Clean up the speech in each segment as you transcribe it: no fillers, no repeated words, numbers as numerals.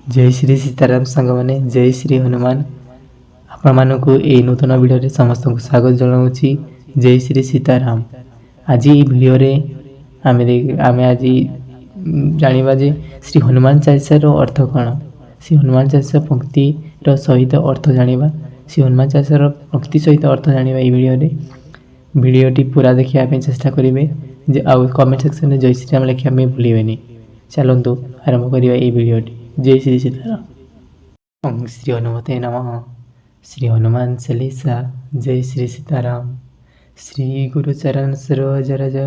जय श्री सीताराम सांग मैंने जय श्री हनुमान आपण यही नूतन भिडियो समस्त को स्वागत जनाऊँगी। जय श्री सीताराम। आज ये भिडियो आम आज जाना जे श्री हनुमान चालीसार अर्थ कौन। श्री हनुमान चालीसा पंक्तिर सहित अर्थ जाना। श्री हनुमान चालीसार पंक्ति सहित अर्थ जाना ये भिडियोटी पूरा देखा चेष्टा करेंगे। कमेंट सेक्शन में जय श्री राम लिखा भूलें। चलतु आरंभ करवा ये भिडियोटी। जय श्री सीताराम। ओं श्री हनुमते नमः। श्री हनुमान चालीसा। जय श्री सीताराम। श्री गुरु चरण सरोज रज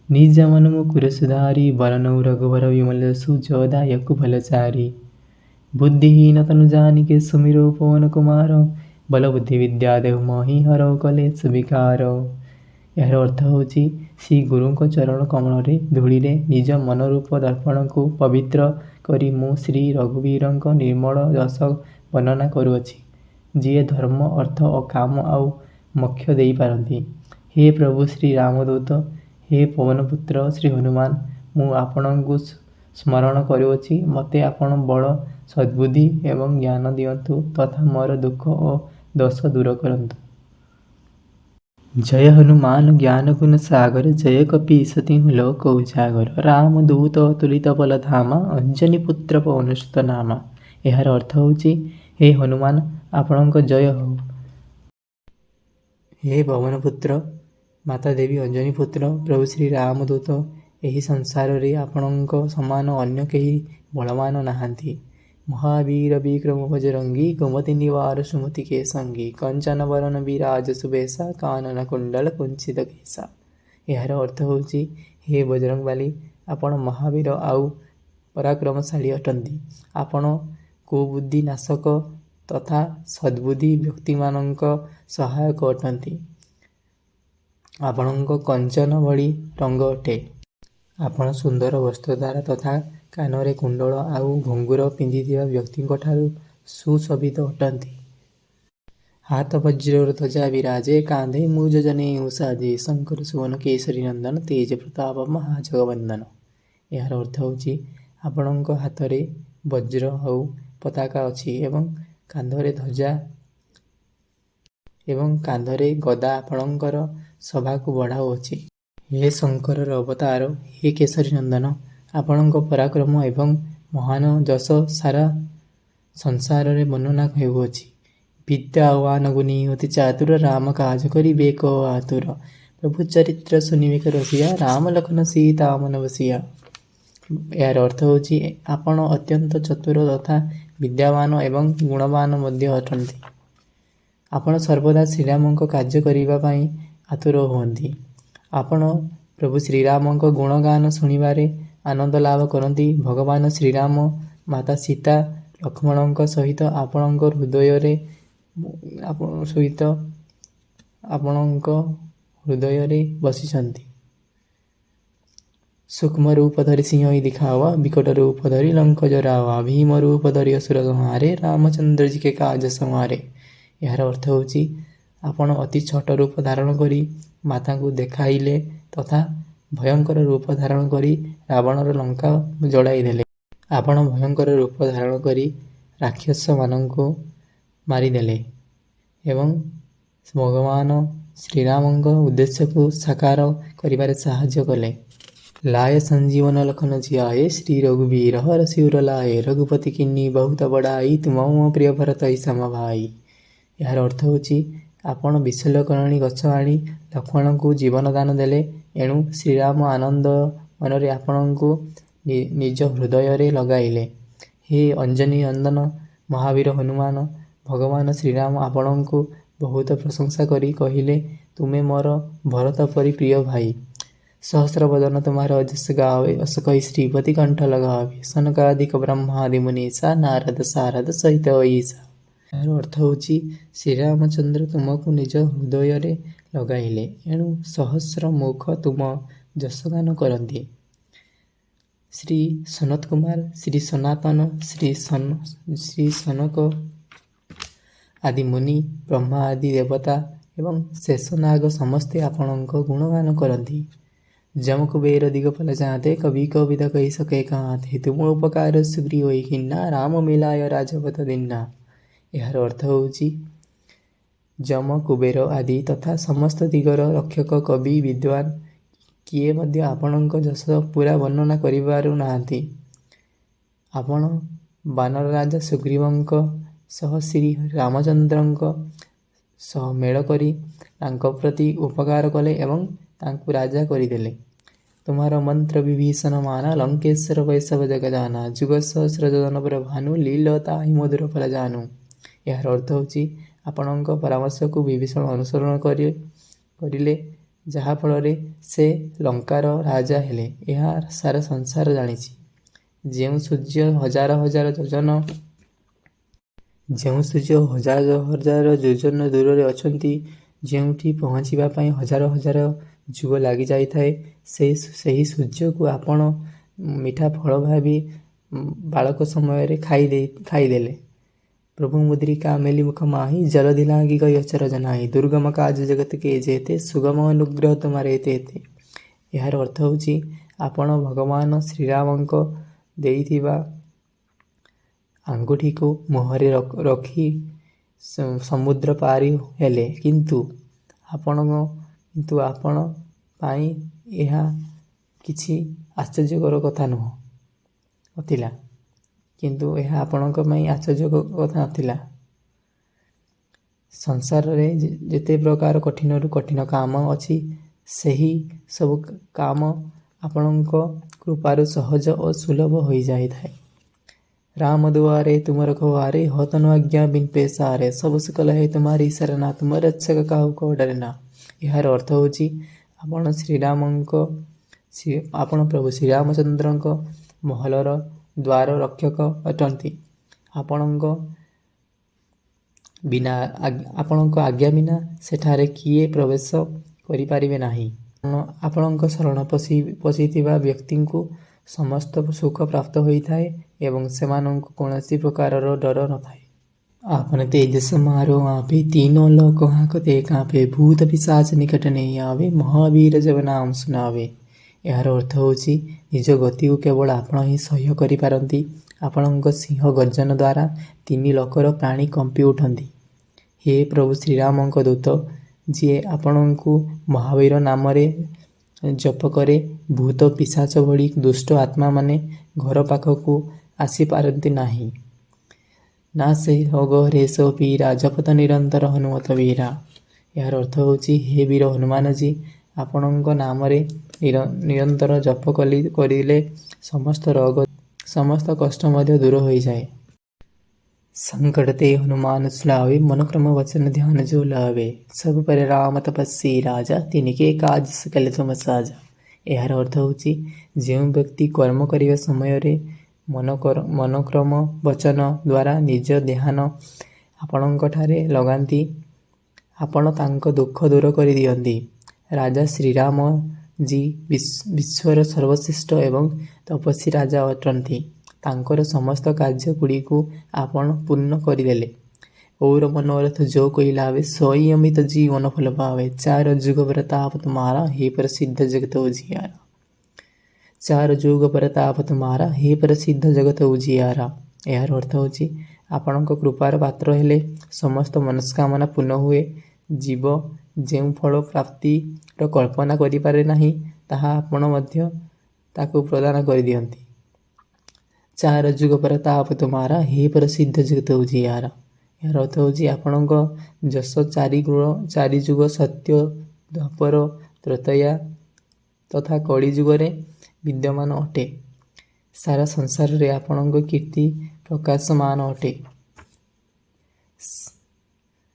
निज मन मुकुर सुधारी बरनौ रघुवर विमल सुजोदायक फलचारी बुद्धिहीन तनु जानिके सुमिरो पवन कुमार बल बुद्धि विद्या देव मोहि हर कलेश विकार। यार अर्थ होची श्री गुरु चरण कमल धूली निज मनरूप दर्पण को पवित्र करी मु श्री रघुवीर निर्मल यश वर्णना करुअछि। जी धर्म अर्थ और काम आउ मोक्ष दे पारती। हे प्रभु श्री रामदूत हे पवनपुत्र श्री हनुमान मु आपण को स्मरण करुअछि। मते आपण बल सद्बुद्धि एवं ज्ञान दियंतु तथा मोर दुख और दोष दूर करंतु। जय हनुमान ज्ञान गुण सागर जय कपि सती लोक उजागर रामदूत तुलित बल धामा अंजनी पुत्र पवनसुत नामा। यार अर्थ होची हे हनुमान आपणक जय हो। हे पवनपुत्र माता देवी अंजनी पुत्र प्रभु श्री रामदूत यही संसार रे आपणक समान अन्य कहीं बलवान नहांती। महावीर विक्रम बजरंगी कुमति निवार सुमति के संगी कंचन वरण विराज सुबेशा कानन कुंडल कुंचित केशा। यार अर्थ होची हे बजरंग बाली आपण महावीर आउ पराक्रमशाली अटंती। आपण कुबुद्धि नाशक तथा सद्बुद्धि व्यक्ति मानक सहायक अटंती। आपणक कंचन भली रंग अटे। आपण सुंदर वस्त्रधार तथा कानरे कुंडल आउ घुंगुर पिंधिथिबा व्यक्ति सुशोभित अटंती। हाथ वज्र ध्वजा विराजे कांधे मूज जने साजे शंकर सुवन केसरी नंदन तेज प्रताप महाजगवंदन। यार अर्थ होची आपणक हाथ रे वज्र आउ पताका अच्छी एवं कांधरे ध्वजा एवं कांधरे गदा आपणकर सभा को बढ़ाऊ अच्छी। हे शंकर अवतार हे केसरी नंदन आपणक पराक्रम एवं महान जस सारा संसार रे वर्णना हेउअछि। विद्यावान गुणी अति चातुर राम काज करि बेक आतुर प्रभु चरित्र सुनिबेक रसिया राम लखन सीता मन बसिया। यार अर्थ होछि आपण अत्यंत चतुर तथा विद्यावान एवं गुणवान मध्य अटंती। आपण सर्वदा श्रीरामक कार्य करिबा पई आतुर हुअंती। आपण प्रभु श्रीरामक गुणगान शुणिबारे आनंद लाभ करती। भगवान श्रीराम माता सीता लक्ष्मण सहित आपण हृदय बसिछंती। सूक्ष्म रूप धरि सिंह दिखावा विकट रूप धरि लंक जरावा भीम रूप धरि असुर संहारे रामचंद्र जी के काज संहारे। यार अर्थ होची आपण अति छोट रूप धारण करी माता को देखाइले तथा भयंकर रूप धारण करी रावणर लंका जड़ाई देले। आपण भयंकर रूप धारण करी राक्षस मानंको मारिदेले एवं भगवान श्रीरामंक उद्देश्य को साकार करिबारे साहाय्य कले। लाय संजीवन लखन जियाए श्री रघुवीर हर शिवर लाए रघुपति किन्नी बहुत बड़ाई तुम मो प्रिय भरत सम भाई। यार अर्थ होची आपण विशल्यकरणी गछ आनी लक्ष्मण को जीवन दान देले। एणु श्रीराम आनंद मनरे आपण को निज हृदय रे लगाइले। हे अंजनी नंदन महावीर हनुमान भगवान श्रीराम आपण को बहुत प्रशंसा करी कहिले तुमे मोर भरत परि प्रिय भाई। सहस्र वदन तुम्हारा अजस गावे अस कही श्रीपति कंठ लगावे सनकादिक ब्रह्मादि मुनीसा नारद सारद सहित ईसा। यार अर्थ होची श्रीरामचंद्र तुमको निज हृदय रे लगाइले एणु सहस्र मुख तुम जसगान करती। श्री सनत कुमार श्री सनातन श्री सनक आदि मुनि ब्रह्मा आदि देवता एवं शेषनाग समस्ते आपणक गुणगान करती। जम कुबेर दिगफल जाते कवि कविता कही सके कहाते तुम उपकार सुग्री होई खिन्ना राम मिलाय राजपथ दिन्ना। ଏହାର ଅର୍ଥ ହେଉଛି ଯମ କୁବେର ଆଦି ତଥା ସମସ୍ତ ଦିଗର ରକ୍ଷକ କବି ବିଦ୍ୱାନ କିଏ ମଧ୍ୟ ଆପଣଙ୍କ ଯଶ ପୁରା ବର୍ଣ୍ଣନା କରିପାରୁନାହାନ୍ତି। ଆପଣ ବାନର ରାଜା ସୁଗ୍ରୀବଙ୍କ ସହ ଶ୍ରୀ ରାମଚନ୍ଦ୍ରଙ୍କ ସହ ମେଳ କରି ତାଙ୍କ ପ୍ରତି ଉପକାର କଲେ ଏବଂ ତାଙ୍କୁ ରାଜା କରିଦେଲେ। ତୁମାର ମନ୍ତ୍ର ବିଭୀଷଣ ମାନା ଲଙ୍କେଶ୍ୱର ବୈଷବ ଜଗଜାନା ଯୁଗ ସହସ୍ର ଯୋଜନ ପର ଭାନୁ ଲୀଳତା ହିଁ ମଧୁର ଫଳ ଜାନୁ। ଏହାର ଅର୍ଥ ହେଉଛି ଆପଣଙ୍କ ପରାମର୍ଶକୁ ବିଭୀଷଣ ଅନୁସରଣ କରିଲେ ଯାହାଫଳରେ ସେ ଲଙ୍କାର ରାଜା ହେଲେ ଏହା ସାରା ସଂସାର ଜାଣିଛି। ଯେଉଁ ସୂର୍ଯ୍ୟ ହଜାର ହଜାର ଯୋଜନ ଦୂରରେ ଅଛନ୍ତି, ଯେଉଁଠି ପହଞ୍ଚିବା ପାଇଁ ହଜାର ହଜାର ଯୁଗ ଲାଗିଯାଇଥାଏ, ସେହି ସୂର୍ଯ୍ୟକୁ ଆପଣ ମିଠା ଫଳ ଭାବି ବାଳକ ସମୟରେ ଖାଇଦେଲେ। प्रभु मुद्रिका मेली मुख माही जलधि लागी गई अचरज नाही दुर्गम काज जगत के जेते सुगम अनुग्रह तुम्हारे एते। ଏହାର ଅର୍ଥ ହେଉଛି ଆପଣ ଭଗବାନ ଶ୍ରୀରାମଙ୍କ ଦେଇଥିବା ଆଙ୍ଗୁଠିକୁ ମୁହଁରେ ରଖି ସମୁଦ୍ର ପାରି ହେଲେ କିନ୍ତୁ ଆପଣ ପାଇଁ ଏହା କିଛି ଆଶ୍ଚର୍ଯ୍ୟକର କଥା ନଥିଲା। କିନ୍ତୁ ଏହା ଆପଣଙ୍କ ପାଇଁ ଆଶ୍ଚର୍ଯ୍ୟ କଥା ନଥିଲା। ସଂସାରରେ ଯେତେ ପ୍ରକାର କଠିନରୁ କଠିନ କାମ ଅଛି ସେହି ସବୁ କାମ ଆପଣଙ୍କ କୃପାରୁ ସହଜ ଓ ସୁଲଭ ହୋଇଯାଇଥାଏ। ରାମ ଦୁଆରେ ତୁମ ରଖବାରେ हो तनु आज्ञा बिन पेसारे ସବୁ ସୁକଲ ହେ ତୁମାରି ଶରଣା ତୁମ ରକ୍ଷକ କାହୁ କୋ ଡରେ ନା। ଏହାର ଅର୍ଥ ହେଉଛି ଆପଣ ପ୍ରଭୁ ଶ୍ରୀରାମଚନ୍ଦ୍ରଙ୍କ ମହଲର ଦ୍ୱାର ରକ୍ଷକ ଅଟନ୍ତି। ଆପଣଙ୍କ ଆଜ୍ଞା ବିନା ସେଠାରେ କିଏ ପ୍ରବେଶ କରିପାରିବେ ନାହିଁ। ଆପଣଙ୍କ ଶରଣ ପଶିଥିବା ବ୍ୟକ୍ତିଙ୍କୁ ସମସ୍ତ ସୁଖ ପ୍ରାପ୍ତ ହୋଇଥାଏ ଏବଂ ସେମାନଙ୍କୁ କୌଣସି ପ୍ରକାରର ଡର ନଥାଏ। आपन तेज समारो आपे तीनों लोक हाकते कांपे भूत पिशाच निकट नहीं आवे महावीर जब नाम सुनावे। ଏହାର ଅର୍ଥ ହେଉଛି ନିଜ ଗତିକୁ କେବଳ ଆପଣ ହିଁ ସହ୍ୟ କରିପାରନ୍ତି। ଆପଣଙ୍କ ସିଂହ ଗର୍ଜନ ଦ୍ୱାରା 3 ଲୋକର ପ୍ରାଣୀ କମ୍ପି ଉଠନ୍ତି। ହେ ପ୍ରଭୁ ଶ୍ରୀରାମଙ୍କ ଦୂତ ଯିଏ ଆପଣଙ୍କୁ ମହାବୀର ନାମରେ ଜପ କରେ ଭୂତ ପିଶାଚ ଭଳି ଦୁଷ୍ଟ ଆତ୍ମାମାନେ ଘର ପାଖକୁ ଆସିପାରନ୍ତି ନାହିଁ। ନା ସେ ରୋଗ ହ୍ରେସ ପୀରା ଜପତ ନିରନ୍ତର ହନୁମତ ବୀରା। ଏହାର ଅର୍ଥ ହେଉଛି ହେ ବୀର ହନୁମାନଜୀ ଆପଣଙ୍କ ନାମରେ ନିରନ୍ତର ଜପ କରିଲେ ସମସ୍ତ ରୋଗ ସମସ୍ତ କଷ୍ଟ ମଧ୍ୟ ଦୂର ହୋଇଯାଏ। संकट ते हनुमान सुलावे मनोक्रम वचन ध्यान जो लावे सब पर राम तपस्वी राजा तिनके काज सकल तुम साजा। ଏହାର ଅର୍ଥ ହେଉଛି ଯେଉଁ ବ୍ୟକ୍ତି କର୍ମ କରିବା ସମୟରେ ମନୋକ୍ରମ ବଚନ ଦ୍ୱାରା ନିଜ ଧ୍ୟାନ ଆପଣଙ୍କଠାରେ ଲଗାନ୍ତି ଆପଣ ତାଙ୍କ ଦୁଃଖ ଦୂର କରିଦିଅନ୍ତି। ରାଜା ଶ୍ରୀରାମ ଜୀ ବିଶ୍ୱର ସର୍ବଶ୍ରେଷ୍ଠ ଏବଂ ତପସ୍ୱୀ ରାଜା ଅଟନ୍ତି। ତାଙ୍କର ସମସ୍ତ କାର୍ଯ୍ୟଗୁଡ଼ିକୁ ଆପଣ ପୂର୍ଣ୍ଣ କରିଦେଲେ। और मनोरथ जो कोई लावे सोई अमित जीवन फल पावे 4 जुग प्रताप तुम्हारा हे प्रसिद्ध जगत उजियारा। 4 जुग प्रताप तुम्हारा हे प्रसिद्ध जगत उजियारा। ଏହାର ଅର୍ଥ ହେଉଛି ଆପଣଙ୍କ କୃପାର ପାତ୍ର ହେଲେ ସମସ୍ତ ମନସ୍କାମନା ପୂର୍ଣ୍ଣ ହୁଏ। ଜୀବ ଯେଉଁ ଫଳ ପ୍ରାପ୍ତିର କଳ୍ପନା କରିପାରେ ନାହିଁ ତାହା ଆପଣ ମଧ୍ୟ ତାକୁ ପ୍ରଦାନ କରିଦିଅନ୍ତି। 4 ଯୁଗ ପ୍ରତାପ ତୁମାରା ହେ ପ୍ରସିଦ୍ଧ ଜଗତ ଉଜିୟାରା। ଏହାର ଅର୍ଥ ହେଉଛି ଆପଣଙ୍କ ଯଶ 4 ଯୁଗ ସତ୍ୟ ଦ୍ୱାପର ତ୍ରେତୟା ତଥା କଳି ଯୁଗରେ ବିଦ୍ୟମାନ ଅଟେ। ସାରା ସଂସାରରେ ଆପଣଙ୍କ କୀର୍ତ୍ତି ପ୍ରକାଶମାନ ଅଟେ।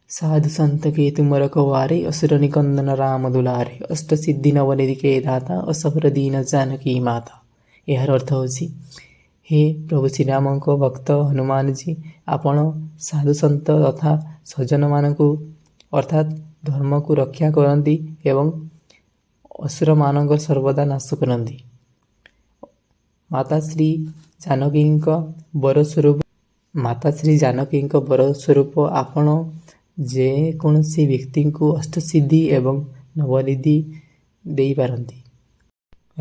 साधु संत के तुम रखवारे असुर निकंदन राम दुलारे अष्ट सिद्धि नवनिधि के दाता असफर दीन जानकी माता। ଏହାର ଅର୍ଥ ହେଉଛି ହେ ପ୍ରଭୁ ଶ୍ରୀରାମଙ୍କ ଭକ୍ତ ହନୁମାନଜୀ ଆପଣ ସାଧୁସନ୍ଥ ତଥା ସଜ୍ଜନମାନଙ୍କୁ ଅର୍ଥାତ୍ ଧର୍ମକୁ ରକ୍ଷା କରନ୍ତି ଏବଂ ଅସୁରମାନଙ୍କର ସର୍ବଦା ନାଶ କରନ୍ତି। ମାତା ଶ୍ରୀ ଜାନକୀଙ୍କ ବର ସ୍ୱରୂପ ଆପଣ ଯେକୌଣସି ବ୍ୟକ୍ତିଙ୍କୁ ଅଷ୍ଟସିଦ୍ଧି ଏବଂ ନବନିଧି ଦେଇପାରନ୍ତି।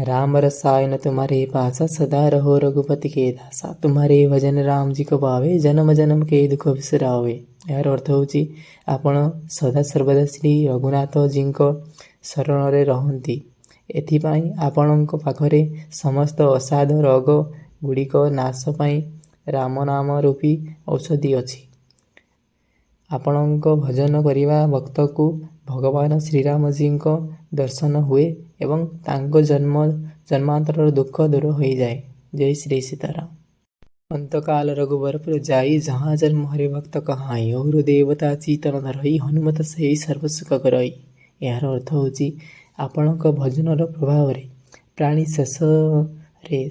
राम रसायन तुम्हारे पासा सदा रहो रघुपति के दासा। तुम्हारे भजन राम जी को पावे जन्म जन्म के दुख बिसरावे। यार अर्थ होची आपण सदा सर्वदा श्री रघुनाथ जीଙ୍କ ଶରଣରେ ରହନ୍ତି। ଏଥିପାଇଁ ଆପଣଙ୍କ ପାଖରେ ସମସ୍ତ ଅସାଧ ରୋଗ ଗୁଡ଼ିକ ନାଶ ପାଇଁ ରାମ ନାମ ରୂପୀ ଔଷଧି ଅଛି। ଆପଣଙ୍କ ଭଜନ କରିବା ଭକ୍ତକୁ ଭଗବାନ ଶ୍ରୀରାମଜୀଙ୍କ ଦର୍ଶନ ହୁଏ ଏବଂ ତାଙ୍କ ଜନ୍ମାନ୍ତରର ଦୁଃଖ ଦୂର ହୋଇଯାଏ। ଜୟ ଶ୍ରୀ ସୀତାରାମ। अंतकाल रघुबरपुर जाई जहाँ जन्म हरि भक्त कहाई। और देवता चीतन धरई हनुमत सेई सर्व सुख करई। यार अर्थ होची आपणक भजनर प्रभावरे प्राणी शेषरे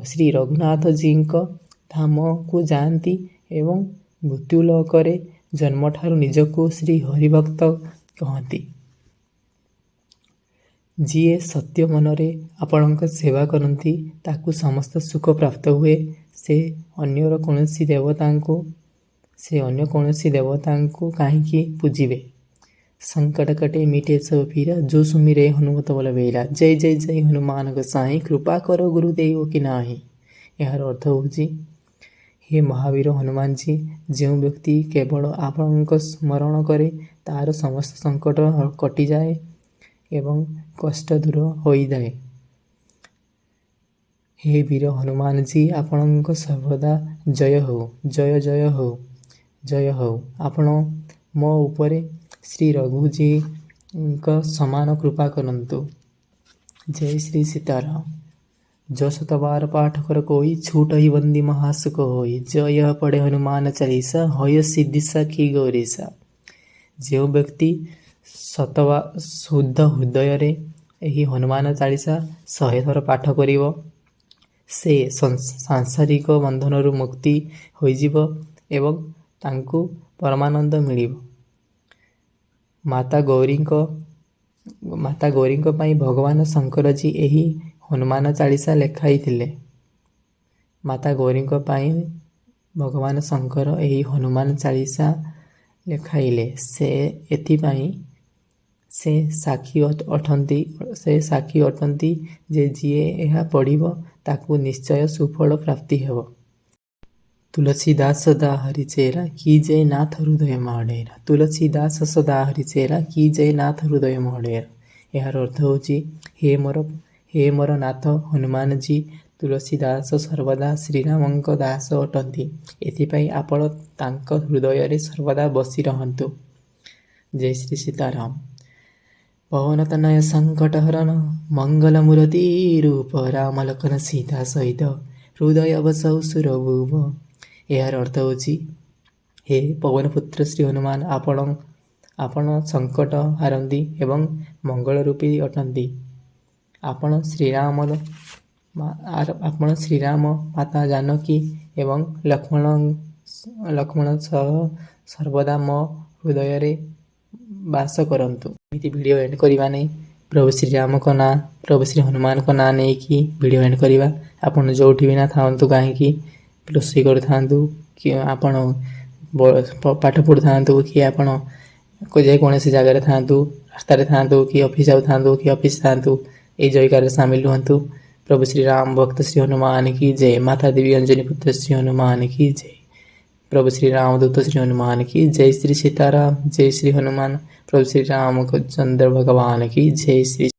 श्री रघुनाथ जीଙ୍କ धामକୁ ଯାଆନ୍ତି ଏବଂ ମୃତ୍ୟୁଲୋକରେ ଜନ୍ମଠାରୁ ନିଜକୁ ଶ୍ରୀ ହରିଭକ୍ତ କହନ୍ତି। ଯିଏ ସତ୍ୟ ମନରେ ଆପଣଙ୍କ ସେବା କରନ୍ତି ତାକୁ ସମସ୍ତ ସୁଖ ପ୍ରାପ୍ତ ହୁଏ। ସେ ଅନ୍ୟ କୌଣସି ଦେବତାଙ୍କୁ କାହିଁକି ପୂଜିବେ। संकट कटे मिटे सब पीरा जो सुमिरे हनुमत बल बेला। जय जय जय हनुमान गोसाई कृपा करो गुरुदेव की नाही। यार अर्थ होची हे महावीर हनुमान जी जो व्यक्ति केवल आपणक स्मरण करे तार समस्त संकट कटि जाए एवं कष्ट दूर हो जाए। हे वीर हनुमान जी आपणक सर्वदा जय हो जय जय हो जय हो। आपण मो उपरे श्री रघुजी समान कृपा करंतु। जय श्री सीताराम। जो शतबार पाठ कर कोई छूट ही बंदी महासुख होई। जय पढ़े हनुमान चालीसा होय सिद्धि सखी गौरीसा। जो व्यक्ति शुद्ध हृदय रे एही हनुमान चालीसा 100 थर पाठ करिवो से सांसारिक बंधनरु मुक्ति होइजिवो एवं तांकु परमानंद मिलिवो। माता गौरीଙ୍କ ପାଇଁ ଭଗବାନ ଶଙ୍କର जी ଏହି ହନୁମାନ ଚାଳିଶା ଲେଖାଇଥିଲେ। ମାତା ଗୌରୀଙ୍କ ପାଇଁ ଭଗବାନ ଶଙ୍କର ଏହି ହନୁମାନ ଚାଳିଶା ଲେଖାଇଲେ। ଏଥିପାଇଁ ସେ ସାକ୍ଷୀ ଅଟନ୍ତି ଯେ ଯିଏ ଏହା ପଢ଼ିବ ତାକୁ ନିଶ୍ଚୟ ସୁଫଳ ପ୍ରାପ୍ତି ହେବ। तुलसीदास सदा हरि चेरा की जय नाथ हृदय महडेरा। तुलसीदास सदा हरि चेरा की जय नाथ हृदय महडेरा। यार अर्थ होची हे मोर नाथ हनुमान जी तुलसीदास सर्वदा श्रीरामଙ୍କ दास अटंती। एथिपाई आपण तांक हृदय रे सर्वदा बसी रहंतु। जय श्री सीताराम। पवन तनय संकट हरण मंगल मूर्ति रूप राम लखन सीता सहित हृदय बसौ सुरभूप। यार अर्थ होची हे पवनपुत्र श्री हनुमान आपण संकट हारंती एवं मंगल रूपी अटंती। आपण श्रीराम माता जानकी एवं लक्ष्मण सह सर्वदा मो हृदय रे वास करंतु। एमिति वीडियो एंड करिवा नै प्रभु श्री राम को ना प्रभु श्री हनुमान को ना नै कि वीडियो एंड करिवा। आपण जोठी बिना थांतु काहेकि रोषेई करथांतु कि आपण पाठ पढ़ुथांतु कि आपण जेकोसी जगार थांतु रास्तार थांतु कि ऑफिस जाऊँ कि ऑफिस थांतु ये जयकार सामिल हुंतु। प्रभु श्री राम भक्त श्री हनुमान की जय। माता देवी अंजनी पुत्र श्री हनुमान की जय। प्रभु श्री राम दूत श्री हनुमान की जय। श्री सीताराम। जय श्री हनुमान। प्रभु श्री राम चंद्र भगवान की जय। श्री